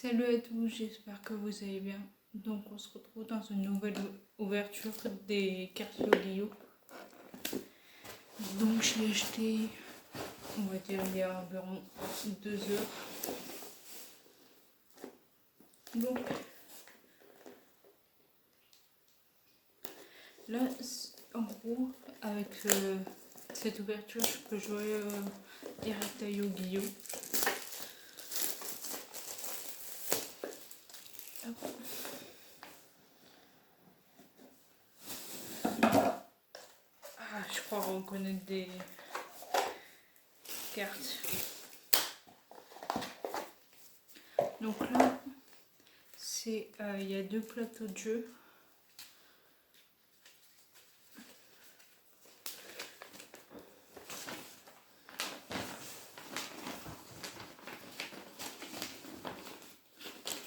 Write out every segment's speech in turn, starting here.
Salut à tous, j'espère que vous allez bien. Donc on se retrouve dans une nouvelle ouverture des cartes Yu-Gi-Oh! Donc je l'ai acheté, on va dire il y a environ 2 heures. Donc là, en gros, avec cette ouverture, je peux jouer direct à Yu-Gi-Oh! Je crois reconnaître des cartes. Donc là, c'est il y a 2 plateaux de jeu.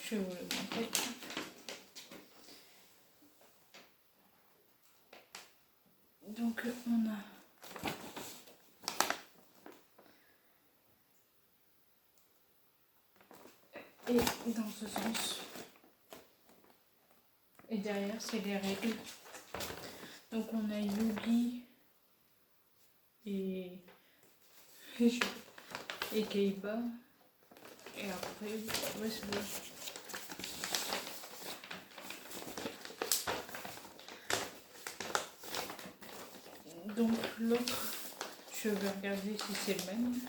Je vais vous le montrer. Donc on a et dans ce sens et derrière c'est les règles. Donc on a Yugi et Kaiba et après ouais, c'est bon. Donc l'autre, je vais regarder si c'est le même.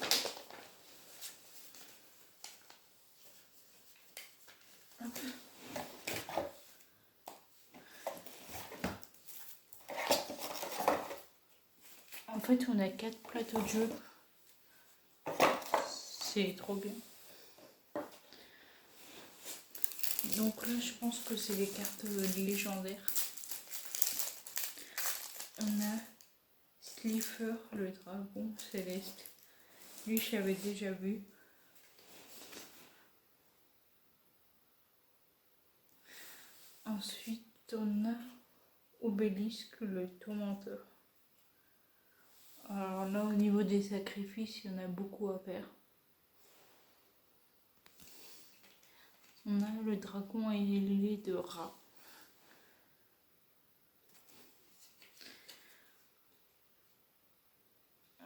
En fait, on a 4 plateaux de jeu. C'est trop bien. Donc là, je pense que c'est les cartes légendaires. On a Slifer, le dragon céleste. Lui, je l'avais déjà vu. Ensuite, on a Obélisque, le tourmenteur. Alors là, au niveau des sacrifices, il y en a beaucoup à faire. On a le dragon ailé de Ra.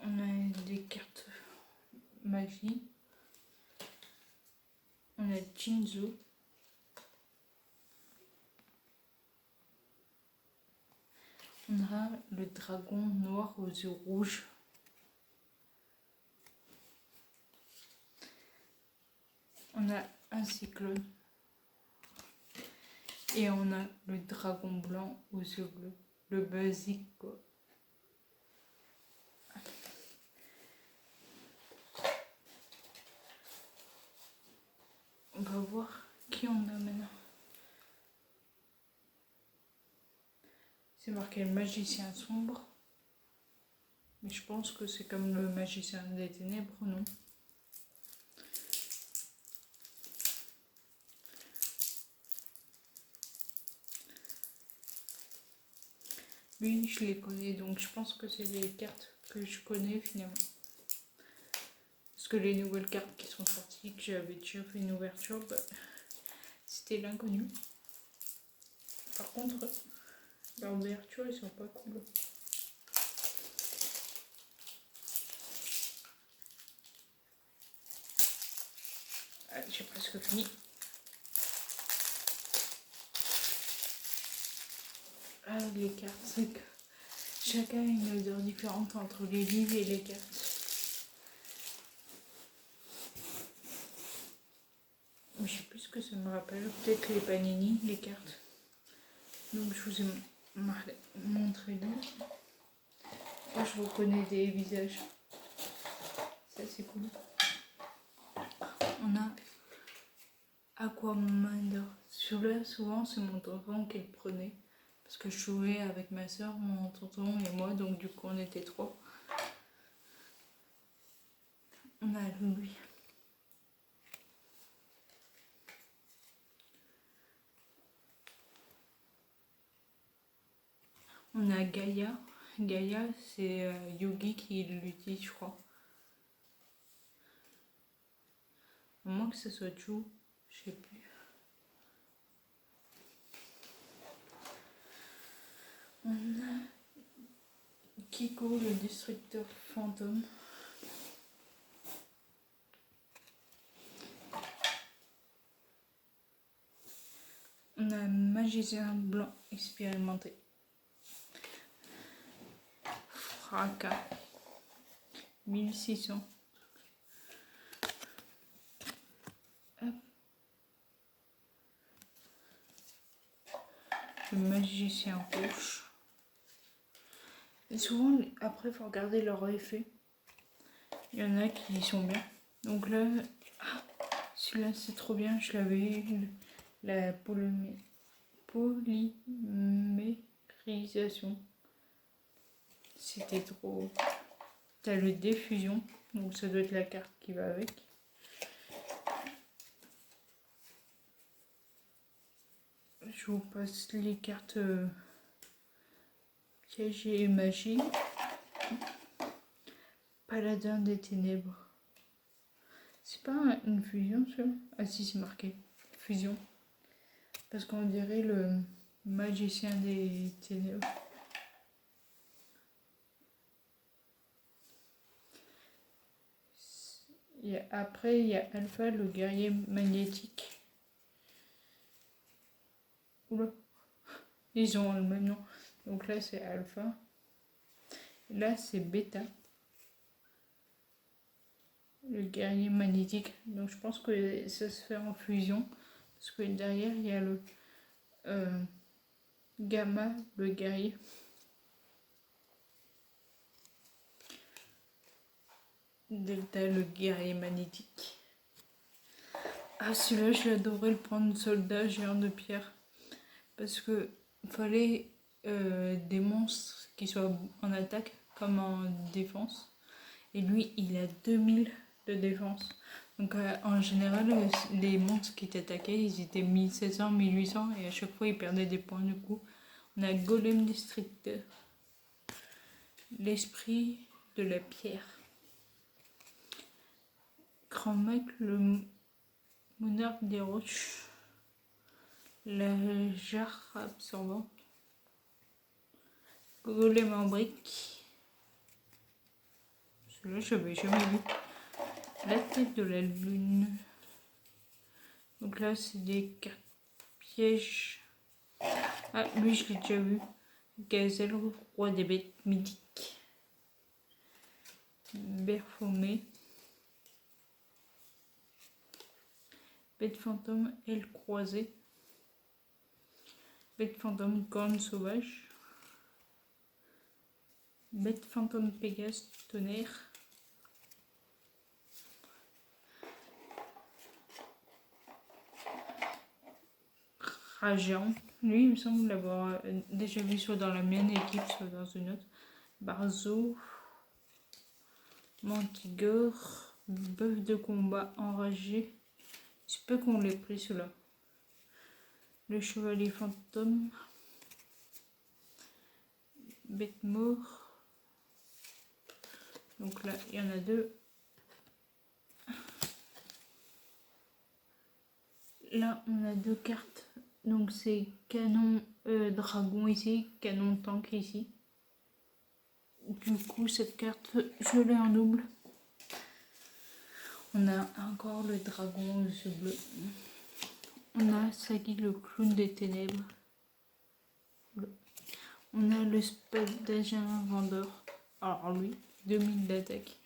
On a des cartes magie. On a Jinzo. On a le dragon noir aux yeux rouges. On a un cyclone. Et on a le dragon blanc aux yeux bleus. Le basique quoi. On va voir qui on a maintenant. C'est marqué le magicien sombre. Mais je pense que c'est comme le magicien des ténèbres, non? Lui, je les connais, donc je pense que c'est les cartes que je connais finalement. Parce que les nouvelles cartes qui sont sorties, que j'avais déjà fait une ouverture, c'était l'inconnu. Par contre, l'ouverture, ils sont pas cool. Allez, j'ai presque fini. Ah, les cartes, c'est que chacun a une odeur différente entre les livres et les cartes. Mais je sais plus ce que ça me rappelle. Peut-être les panini, les cartes. Donc je vous ai montré deux. Moi je reconnais des visages. Ça c'est cool. On a Aquamander. Celui-là souvent c'est mon tonton qui le prenait. Parce que je jouais avec ma soeur, mon tonton et moi. Donc du coup on était 3. On a lui. On a Gaïa. Gaïa, c'est Yugi qui l'utilise, je crois. À moins que ce soit Chou. Je sais plus. On a Kiko, le destructeur fantôme. On a magicien blanc expérimenté. Fracas. 1600. Hop. Le magicien rouge. Et souvent, après, il faut regarder leur effet. Il y en a qui sont bien. Donc là, celui-là, c'est trop bien. Je l'avais eu. La polymérisation. C'était trop. T'as le diffusion. Donc ça doit être la carte qui va avec. Je vous passe les cartes piège et magie. Paladin des ténèbres. C'est pas une fusion, ça? Ah si, c'est marqué. Fusion. Parce qu'on dirait le magicien des ténèbres. Après, il y a Alpha, le guerrier magnétique. Oula. Ils ont le même nom. Donc là, c'est Alpha. Là, c'est Beta. Le guerrier magnétique. Donc je pense que ça se fait en fusion. Parce que derrière, il y a le Gamma, le guerrier. Delta, le guerrier magnétique. Ah, celui-là, j'adorais le prendre, soldat géant de pierre. Parce que fallait des monstres qui soient en attaque comme en défense. Et lui, il a 2000 de défense. Donc en général, les monstres qui t'attaquaient, ils étaient 1700, 1800 et à chaque fois, ils perdaient des points. Du coup, on a Golem Destructeur. L'esprit de la pierre. Grand Mac, le monarque des roches. La jarre absorbante. Golem en brique. Celui-là, je n'avais jamais vu. La tête de la lune. Donc là, c'est des cartes pièges. Ah, lui, je l'ai déjà vu. Gazelle, roi des bêtes mythiques. Berfomé. Bête fantôme, aile croisée. Bête fantôme, corne sauvage. Bête fantôme, Pégase, tonnerre. Rageant. Lui, il me semble l'avoir déjà vu soit dans la mienne équipe, soit dans une autre. Barzo. Mantigore. Bœuf de combat enragé. C'est peu qu'on l'ait pris celui-là. Le chevalier fantôme. Bête mort. Donc là, il y en a deux. Là, on a deux cartes. Donc c'est canon dragon ici, canon tank ici. Du coup, cette carte, je l'ai en double. On a encore le dragon, ce bleu. On a Sagi, le clown des ténèbres. On a le spadagin vendeur. Alors lui, 2000 d'attaque.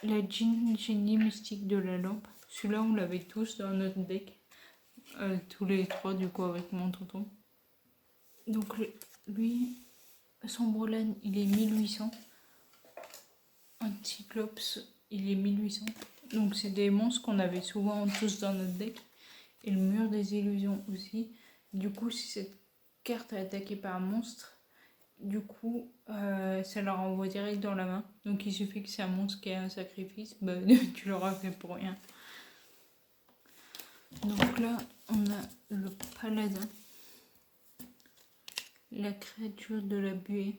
La génie mystique de la lampe. Celui-là, on l'avait tous dans notre deck. Tous les trois, du coup, avec mon tonton. Donc lui, Sombrelan, il est 1800. Anticyclops, il est 1800. Donc c'est des monstres qu'on avait souvent tous dans notre deck. Et le mur des illusions aussi. Du coup, si cette carte est attaquée par un monstre, du coup, ça leur envoie direct dans la main. Donc il suffit que c'est un monstre qui ait un sacrifice, bah, tu l'auras fait pour rien. Donc là, on a le paladin. La créature de la buée.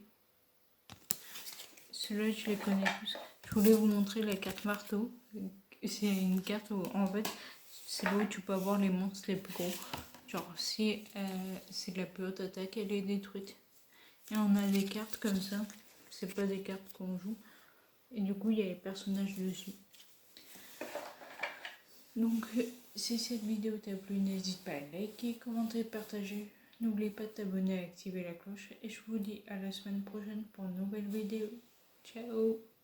Ceux-là, je les connais tous. Je voulais vous montrer la carte marteau. c'est une carte où en fait c'est là où tu peux avoir les monstres les plus gros. Genre si c'est la plus haute attaque, elle est détruite. Et on a des cartes comme ça, c'est pas des cartes qu'on joue. Et du coup il y a les personnages dessus. Donc si cette vidéo t'a plu, n'hésite pas à liker, commenter, partager. N'oublie pas de t'abonner et activer la cloche. Et je vous dis à la semaine prochaine pour une nouvelle vidéo. Ciao!